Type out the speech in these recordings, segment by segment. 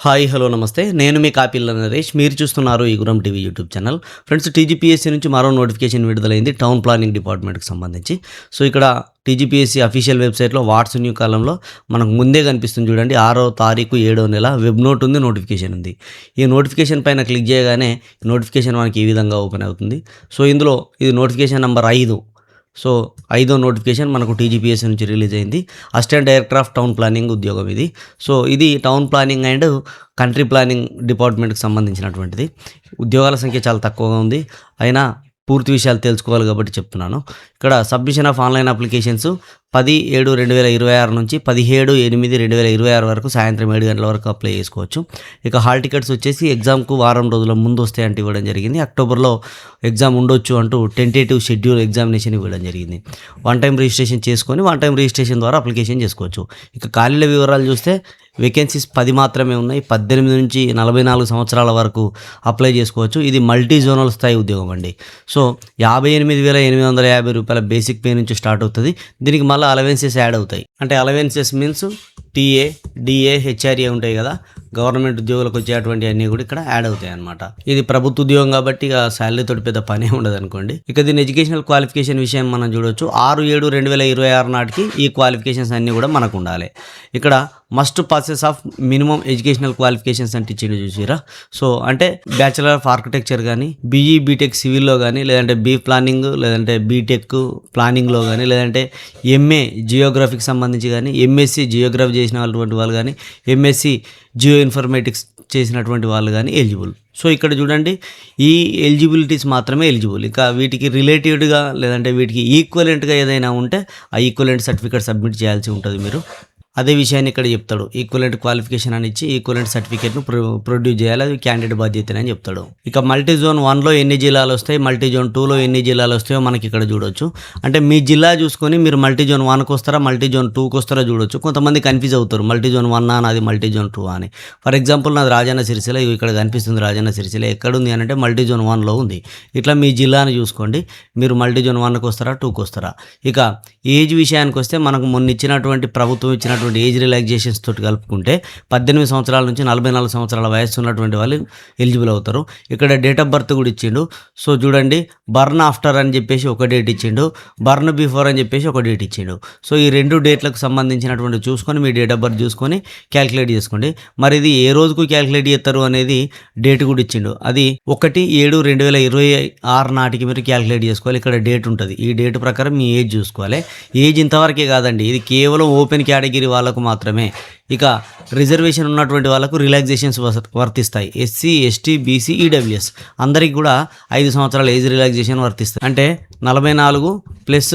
Hi hello నమస్తే నేను మీ కాపిల్ల నరేష్ మీరు చూస్తున్నారు ఈ Guram TV YouTube channel. Friends, TGPSC నుంచి మరో నోటిఫికేషన్ విడుదలైంది టౌన్ ప్లానింగ్ డిపార్ట్మెంట్కి సంబంధించి. సో ఇక్కడ టీజీపీఎస్సీ అఫీషియల్ వెబ్సైట్లో వాట్స్ న్యూ కాలంలో మనకు ముందే కనిపిస్తుంది చూడండి, 6వ తారీఖు 7వ నెల వెబ్ నోట్ ఉంది, నోటిఫికేషన్ ఉంది. ఈ నోటిఫికేషన్ పైన క్లిక్ చేయగానే నోటిఫికేషన్ మనకి ఈ విధంగా ఓపెన్ అవుతుంది. సో ఇందులో ఇది నోటిఫికేషన్ నెంబర్ 5. సో 5వ నోటిఫికేషన్ మనకు టీజీపీఎస్సీ నుంచి రిలీజ్ అయింది. Assistant director of town planning ఉద్యోగం ఇది. సో ఇది town planning and country planning డిపార్ట్మెంట్కి సంబంధించినటువంటిది. ఉద్యోగాల సంఖ్య చాలా తక్కువగా ఉంది, అయినా పూర్తి విషయాలు తెలుసుకోవాలి కాబట్టి చెప్తున్నాను. ఇక్కడ సబ్మిషన్ ఆఫ్ ఆన్లైన్ అప్లికేషన్స్ 10/7/2026 నుంచి 17/8/2026 వరకు సాయంత్రం 7 గంటల వరకు అప్లై చేసుకోవచ్చు. ఇక హాల్ టికెట్స్ వచ్చేసి ఎగ్జామ్కు వారం రోజుల ముందు వస్తాయంటూ ఇవ్వడం జరిగింది. అక్టోబర్లో ఎగ్జామ్ ఉండొచ్చు అంటూ టెంటేటివ్ షెడ్యూల్ ఎగ్జామినేషన్ ఇవ్వడం జరిగింది. వన్ టైం రిజిస్ట్రేషన్ చేసుకొని వన్ టైం రిజిస్ట్రేషన్ ద్వారా అప్లికేషన్ చేసుకోవచ్చు. ఇక ఖాళీల వివరాలు చూస్తే వేకెన్సీస్ 10 మాత్రమే ఉన్నాయి. 18 నుంచి 44 సంవత్సరాల వరకు అప్లై చేసుకోవచ్చు. ఇది మల్టీ జోనల్ స్థాయి ఉద్యోగం అండి. సో 58,850 రూపాయల బేసిక్ పే నుంచి స్టార్ట్ అవుతుంది. దీనికి మళ్ళీ అలవెన్సెస్ యాడ్ అవుతాయి. అంటే allowances means TA, DA, HRA ఉంటాయి కదా, గవర్నమెంట్ ఉద్యోగులకు వచ్చేటువంటి అన్నీ కూడా ఇక్కడ యాడ్ అవుతాయి అనమాట. ఇది ప్రభుత్వ ఉద్యోగం కాబట్టి ఇక శాలరీతో పెద్ద పనే ఉండదు అనుకోండి. ఇక దీని ఎడ్యుకేషనల్ క్వాలిఫికేషన్ విషయం మనం చూడవచ్చు. 6/7/2026 నాటికి ఈ క్వాలిఫికేషన్స్ అన్నీ కూడా మనకు ఉండాలి. ఇక్కడ must passes of minimum educational qualifications అంటే ఇచ్చిండు చూసిరా. సో అంటే బ్యాచిలర్ ఆఫ్ ఆర్కిటెక్చర్ కానీ, బీఈ బీటెక్ సివిల్లో కానీ, లేదంటే బీ ప్లానింగ్, లేదంటే బీటెక్ ప్లానింగ్లో కానీ, లేదంటే ఎంఏ జియోగ్రఫీకి సంబంధించి కానీ, ఎంఎస్సి జియోగ్రఫీ చేసినటువంటి వాళ్ళు కానీ, ఎంఎస్సి జియో ఇన్ఫర్మేటిక్స్ చేసినటువంటి వాళ్ళు కానీ ఎలిజిబుల్. సో ఇక్కడ చూడండి, ఈ ఎలిజిబిలిటీస్ మాత్రమే ఎలిజిబుల్. ఇక వీటికి రిలేటెడ్గా లేదంటే వీటికి ఈక్వలెంట్గా ఏదైనా ఉంటే ఆ ఈక్వలెంట్ సర్టిఫికేట్ సబ్మిట్ చేయాల్సి ఉంటుంది మీరు. అదే విషయాన్ని ఇక్కడ చెప్తాడు. ఈక్వలెంట్ క్వాలిఫికేషన్ అని ఇచ్చి ఈక్వలెంట్ సర్టిఫికేట్ను ప్రొడ్యూస్ చేయాలి, అది క్యాండిడేట్ బాధ్యత అని చెప్తాడు. ఇక మల్టీ జోన్ 1లో ఎన్ని జిల్లాలు వస్తాయి, మల్టీ జోన్ 2లో ఎన్ని జిల్లాలు వస్తాయో మనకి ఇక్కడ చూడొచ్చు. అంటే మీ జిల్లా చూసుకొని మీరు మల్టీ జోన్ 1కి వస్తారా, మల్టీ జోన్ 2కి వస్తారా చూడొచ్చు. కొంతమంది కన్ఫ్యూజ్ అవుతారు, మల్టీ జోన్ 1 నాది మల్టీ జోన్ 2 అని. ఫర్ ఎగ్జాంపుల్ నాది రాజన్న సిరిసిల్ల, ఇక్కడ కనిపిస్తుంది రాజన్న సిరిసిల్ల. ఎక్కడుంది అని అంటే మల్టీ జోన్ 1లో ఉంది. ఇట్లా మీ జిల్లాను చూసుకోండి, మీరు మల్టీ జోన్ 1కి వస్తారా 2కి వస్తారా. ఇక ఏజ్ విషయానికి వస్తే మనకు మొన్న ఇచ్చినటువంటి ప్రభుత్వం ఇచ్చినటువంటి ఏజ్ రిలాక్సేషన్ తోటి కలుపుకుంటే 18 సంవత్సరాల నుంచి 44 సంవత్సరాల వయస్సు ఉన్నటువంటి వాళ్ళు ఎలిజిబుల్ అవుతారు. ఇక్కడ డేట్ ఆఫ్ బర్త్ కూడా ఇచ్చిండు. సో చూడండి, బర్న్ ఆఫ్టర్ అని చెప్పేసి ఒక డేట్ ఇచ్చిండు, బర్న్ బిఫోర్ అని చెప్పేసి ఒక డేట్ ఇచ్చిండు. సో ఈ 2 డేట్లకు సంబంధించినటువంటి చూసుకొని మీ డేట్ ఆఫ్ బర్త్ చూసుకొని క్యాలిక్యులేట్ చేసుకోండి. మరి ఇది ఏ రోజుకు క్యాలిక్యులేట్ చేస్తారు అనేది డేట్ కూడా ఇచ్చిండు. అది 1/7/2026 నాటికి మీరు క్యాలిక్యులేట్ చేసుకోవాలి. ఇక్కడ డేట్ ఉంటుంది. ఈ డేట్ ప్రకారం మీ ఏజ్ చూసుకోవాలి. ఏజ్ ఇంతవరకే కాదండి, ఇది కేవలం ఓపెన్ కేటగిరీ వాళ్ళకు మాత్రమే. ఇక రిజర్వేషన్ ఉన్నటువంటి వాళ్ళకు రిలాక్సేషన్స్ వర్తిస్తాయి. ఎస్సీ, ఎస్టీ, బీసీ, ఈడబ్ల్యూఎస్ అందరికి కూడా 5 సంవత్సరాల ఏజ్ రిలాక్సేషన్ వర్తిస్తాయి. అంటే 44 ప్లస్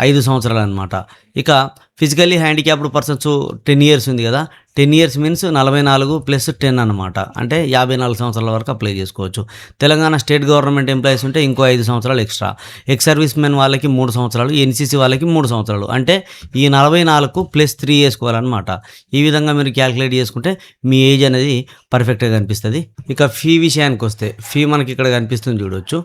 5 సంవత్సరాలు అనమాట. ఇక ఫిజికల్లీ హ్యాండిక్యాప్డ్ పర్సన్స్ 10 ఇయర్స్ ఉంది కదా, 10 ఇయర్స్ మీన్స్ 44 ప్లస్ 10 అనమాట. అంటే 54 సంవత్సరాల వరకు అప్లై చేసుకోవచ్చు. తెలంగాణ స్టేట్ గవర్నమెంట్ ఎంప్లాయీస్ ఉంటే ఇంకో 5 సంవత్సరాలు ఎక్స్ట్రా. ఎక్స్ సర్వీస్ మెన్ వాళ్ళకి 3 సంవత్సరాలు, ఎన్సీసీ వాళ్ళకి 3 సంవత్సరాలు. అంటే ఈ 44 ప్లస్ 3 వేసుకోవాలన్నమాట. ఈ విధంగా మీరు క్యాలిక్యులేట్ చేసుకుంటే మీ ఏజ్ అనేది పర్ఫెక్ట్గా కనిపిస్తుంది. ఇక ఫీ విషయానికి వస్తే ఫీ మనకి ఇక్కడ కనిపిస్తుంది చూడవచ్చు.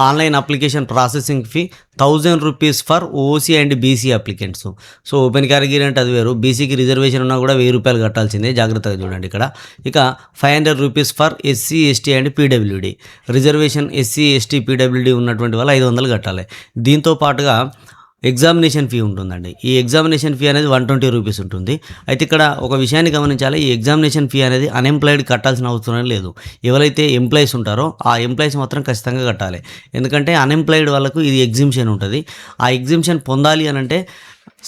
Online application processing fee 1000 rupees for OC and BC applicants. So open category అంటే అది వేరు, బీసీకి రిజర్వేషన్ ఉన్నా కూడా 1000 రూపాయలు కట్టాల్సిందే, జాగ్రత్తగా చూడండి ఇక్కడ. ఇక 500 rupees for SC, ST and PWD. Reservation SC, ST, PWD ఉన్నటువంటి వాళ్ళు 500 కట్టాలి. దీంతో పాటుగా ఎగ్జామినేషన్ ఫీ ఉంటుందండి. ఈ ఎగ్జామినేషన్ ఫీ అనేది 120 రూపీస్ ఉంటుంది. అయితే ఇక్కడ ఒక విషయాన్ని గమనించాలి, ఈ ఎగ్జామినేషన్ ఫీ అనేది అన్ఎంప్లాయిడ్ కట్టాల్సిన అవసరం లేదు. ఎవరైతే ఎంప్లాయీస్ ఉంటారో ఆ ఎంప్లాయీస్ మాత్రం ఖచ్చితంగా కట్టాలి. ఎందుకంటే అన్ఎంప్లాయిడ్ వాళ్ళకు ఇది ఎగ్జిబిషన్ ఉంటుంది. ఆ ఎగ్జిబిషన్ పొందాలి అని అంటే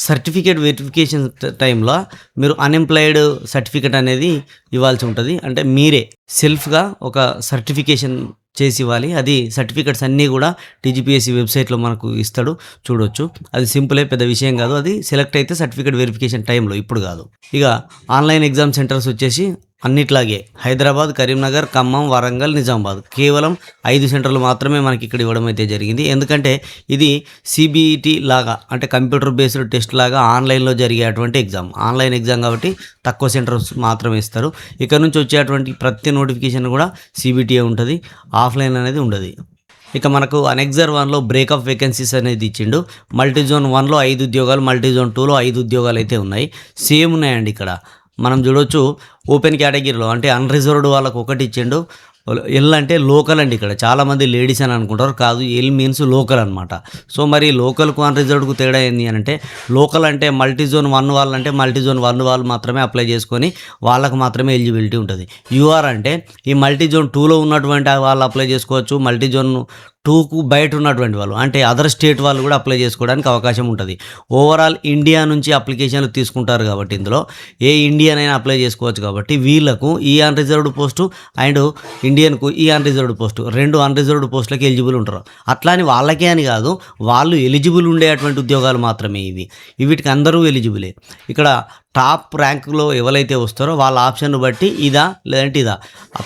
సర్టిఫికేట్ వెరిఫికేషన్ టైంలో మీరు అన్ఎంప్లాయిడ్ సర్టిఫికేట్ అనేది ఇవ్వాల్సి ఉంటుంది. అంటే మీరే సెల్ఫ్గా ఒక సర్టిఫికేషన్ చేసి ఇవ్వాలి. అది సర్టిఫికెట్స్ అన్నీ కూడా టీజీపీఎస్సీ వెబ్సైట్లో మనకు ఇస్తాడు, చూడొచ్చు. అది సింపులే, పెద్ద విషయం కాదు. అది సెలెక్ట్ అయితే సర్టిఫికేట్ వెరిఫికేషన్ టైంలో, ఇప్పుడు కాదు. ఇక ఆన్లైన్ ఎగ్జామ్ సెంటర్స్ వచ్చేసి అన్నిట్లాగే హైదరాబాద్, కరీంనగర్, ఖమ్మం, వరంగల్, నిజామాబాద్ కేవలం 5 సెంటర్లు మాత్రమే మనకి ఇక్కడ ఇవ్వడం అయితే జరిగింది. ఎందుకంటే ఇది సిబిఈటీ లాగా, అంటే కంప్యూటర్ బేస్డ్ టెస్ట్ లాగా ఆన్లైన్లో జరిగేటువంటి ఎగ్జామ్. ఆన్లైన్ ఎగ్జామ్ కాబట్టి తక్కువ సెంటర్స్ మాత్రమే ఇస్తారు. ఇక్కడ నుంచి వచ్చేటువంటి ప్రతి నోటిఫికేషన్ కూడా సిబిటీఏ ఉంటుంది, ఆఫ్లైన్ అనేది ఉండదు. ఇక మనకు అనెక్సర్ 1లో బ్రేకప్ వేకెన్సీస్ అనేది ఇచ్చిండు. మల్టీ జోన్ 1లో 5 ఉద్యోగాలు, మల్టీ జోన్ 2లో 5 ఉద్యోగాలు అయితే ఉన్నాయి. సేమ్ ఉన్నాయండి ఇక్కడ. మనం చూడొచ్చు ఓపెన్ కేటగిరీలో అంటే అన్రిజర్వ్డ్ వాళ్ళకు ఒకటి ఇచ్చిండు. ఎల్ అంటే లోకల్ అండి. ఇక్కడ చాలామంది లేడీస్ అని అనుకుంటారు, కాదు ఎల్ మీన్స్ లోకల్ అనమాట. సో మరి లోకల్కు అన్రిజర్వ్డ్కు తేడా ఏంది అని అంటే, లోకల్ అంటే మల్టీ జోన్ 1 వాళ్ళు అంటే మల్టీ జోన్ 1 వాళ్ళు మాత్రమే అప్లై చేసుకొని వాళ్ళకు మాత్రమే ఎలిజిబిలిటీ ఉంటుంది. యూఆర్ అంటే ఈ మల్టీ జోన్ 2లో ఉన్నటువంటి వాళ్ళు అప్లై చేసుకోవచ్చు. మల్టీ జోన్ 2కు బయట ఉన్నటువంటి వాళ్ళు అంటే అదర్ స్టేట్ వాళ్ళు కూడా అప్లై చేసుకోవడానికి అవకాశం ఉంటుంది. ఓవరాల్ ఇండియా నుంచి అప్లికేషన్లు తీసుకుంటారు కాబట్టి ఇందులో ఏ ఇండియన్ అయినా అప్లై చేసుకోవచ్చు. కాబట్టి వీళ్ళకు ఈ అన్రిజర్వ్డ్ పోస్టు అండ్ ఇండియన్కు ఈ అన్రిజర్వ్డ్ పోస్టు 2 అన్రిజర్వ్డ్ పోస్టులకి ఎలిజిబుల్ ఉంటారు. అట్లా అని వాళ్ళకే అని కాదు, వాళ్ళు ఎలిజిబుల్ ఉండేటువంటి ఉద్యోగాలు మాత్రమే ఇవి. వీటికి అందరూ ఎలిజిబులే. ఇక్కడ టాప్ ర్యాంకులో ఎవరైతే వస్తారో వాళ్ళ ఆప్షన్ బట్టి ఇదా లేదంటే ఇదా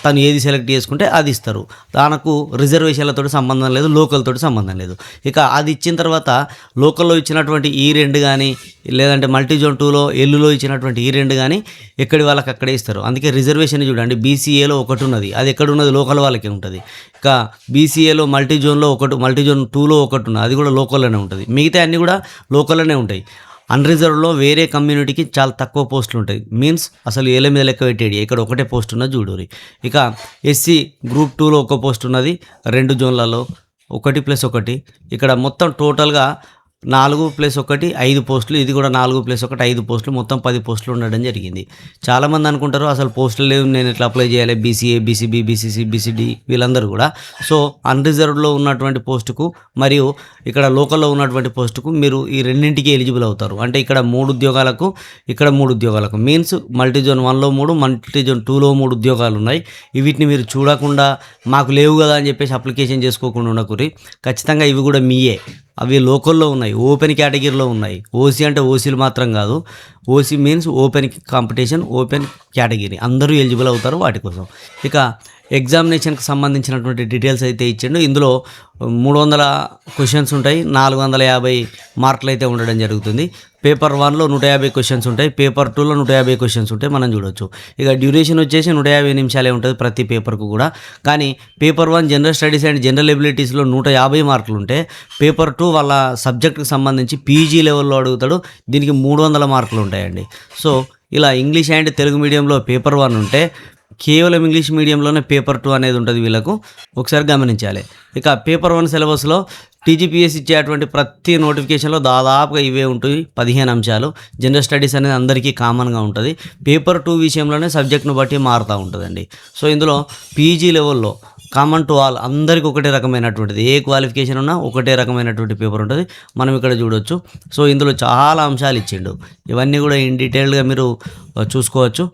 తను ఏది సెలెక్ట్ చేసుకుంటే అది ఇస్తారు. దానికి రిజర్వేషన్లతో సంబంధం లేదు, లోకల్తో సంబంధం లేదు. ఇక అది ఇచ్చిన తర్వాత లోకల్లో ఇచ్చినటువంటి ఈ 2 కానీ లేదంటే మల్టీ జోన్ 2లో ఎల్లులో ఇచ్చినటువంటి ఈ 2 కానీ ఎక్కడి వాళ్ళకి అక్కడే ఇస్తారు. అందుకే రిజర్వేషన్ చూడండి, బీసీఏలో ఒకటి ఉన్నది, అది ఎక్కడ ఉన్నది లోకల్ వాళ్ళకే ఉంటుంది. ఇక బీసీఏలో మల్టీ జోన్లో ఒకటి, మల్టీ జోన్ 2లో ఒకటి ఉన్నది, అది కూడా లోకల్లోనే ఉంటుంది. మిగతా అన్నీ కూడా లోకల్లోనే ఉంటాయి. అన్రిజర్వ్డ్లో వేరే కమ్యూనిటీకి చాలా తక్కువ పోస్టులు ఉంటాయి. మీన్స్ అసలు ఏళ్ళ మీద లెక్క పెట్టేది, ఇక్కడ ఒకటే పోస్ట్ ఉన్నది చూడూరి. ఇక ఎస్సీ గ్రూప్ 2లో ఒక పోస్ట్ ఉన్నది 2 జోన్లలో 1+1. ఇక్కడ మొత్తం టోటల్గా 4+1 5 పోస్టులు, ఇది కూడా 4+1 5 పోస్టులు, మొత్తం 10 పోస్టులు ఉండడం జరిగింది. చాలామంది అనుకుంటారు అసలు పోస్టులు లేవు, నేను ఎట్లా అప్లై చేయాలి, బీసీఏ బీసీబీ బీసీసీ బీసీడీ వీళ్ళందరూ కూడా. సో అన్రిజర్వ్డ్లో ఉన్నటువంటి పోస్టుకు మరియు ఇక్కడ లోకల్లో ఉన్నటువంటి పోస్టుకు మీరు ఈ రెండింటికి ఎలిజిబుల్ అవుతారు. అంటే ఇక్కడ 3 ఉద్యోగాలకు, ఇక్కడ 3 ఉద్యోగాలకు. మీన్స్ మల్టీ జోన్ 1లో 3, మల్టీ జోన్ 2లో 3 ఉద్యోగాలు ఉన్నాయి. వీటిని మీరు చూడకుండా మాకు లేవు కదా అని చెప్పేసి అప్లికేషన్ చేసుకోకుండా ఉండకూరి. ఖచ్చితంగా ఇవి కూడా మీయే. అవి లోకల్లో ఉన్నాయి, ఓపెన్ కేటగిరీలో ఉన్నాయి. ఓసీ అంటే ఓసీలు మాత్రం కాదు, OC means open competition, open category, అందరూ ఎలిజిబుల్ అవుతారు వాటి కోసం. ఇక ఎగ్జామినేషన్కి సంబంధించినటువంటి డీటెయిల్స్ అయితే ఇచ్చిండు. ఇందులో 300 క్వశ్చన్స్ ఉంటాయి, 450 మార్కులు అయితే ఉండడం జరుగుతుంది. పేపర్ 1లో 150 క్వశ్చన్స్ ఉంటాయి, పేపర్ 2లో 150 క్వశ్చన్స్ ఉంటాయి, మనం చూడొచ్చు. ఇక డ్యూరేషన్ వచ్చేసి 150 నిమిషాలే ఉంటుంది ప్రతి పేపర్కు కూడా. కానీ paper 1 general studies and general ఎబిలిటీస్లో 150 మార్కులు ఉంటే, పేపర్ 2 వాళ్ళ సబ్జెక్టుకి సంబంధించి పీజీ లెవెల్లో అడుగుతాడు, దీనికి 300 మార్కులు ఉంటాయండి. సో ఇలా ఇంగ్లీష్ అండ్ తెలుగు మీడియంలో పేపర్ 1 ఉంటే కేవలం ఇంగ్లీష్ మీడియంలోనే పేపర్ 2 అనేది ఉంటుంది వీళ్ళకు, ఒకసారి గమనించాలి. ఇక పేపర్ 1 సిలబస్లో టీజీపీఎస్ ఇచ్చేటువంటి ప్రతి నోటిఫికేషన్లో దాదాపుగా ఇవే ఉంటాయి, 15 అంశాలు. జనరల్ స్టడీస్ అనేది అందరికీ కామన్గా ఉంటుంది. పేపర్ 2 విషయంలోనే సబ్జెక్ట్ను బట్టి మారుతూ ఉంటుందండి. సో ఇందులో పీజీ లెవెల్లో కామన్ టు ఆల్ అందరికీ ఒకటే రకమైనటువంటిది, ఏ క్వాలిఫికేషన్ ఉన్నా ఒకటే రకమైనటువంటి పేపర్ ఉంటుంది, మనం ఇక్కడ చూడొచ్చు. సో ఇందులో చాలా అంశాలు ఇచ్చిండు, ఇవన్నీ కూడా ఇన్ డీటెయిల్డ్గా మీరు చూసుకోవచ్చు.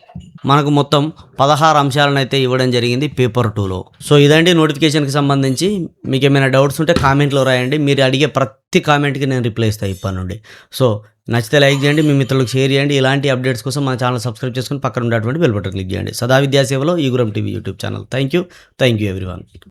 మనకు మొత్తం 16 అంశాలను అయితే ఇవ్వడం జరిగింది పేపర్ 2లో. సో ఇదండి నోటిఫికేషన్కి సంబంధించి. మీకు ఏమైనా డౌట్స్ ఉంటే కామెంట్లో రాయండి, మీరు అడిగే ప్రతి కామెంట్కి నేను రిప్లై ఇస్తాను ఇప్పటి నుండి. సో నచ్చితే లైక్ చేయండి, మీ మిత్రులకు షేర్ చేయండి. ఇలాంటి అప్డేట్స్ కోసం మన ఛానల్ సబ్స్క్రైబ్ చేసుకుని పక్కన ఉన్నటువంటి బెల్ బటన్ క్లిక్ చేయండి. సదా విద్యాసేవలో ఈ Guram TV YouTube channel. Thank you everyone.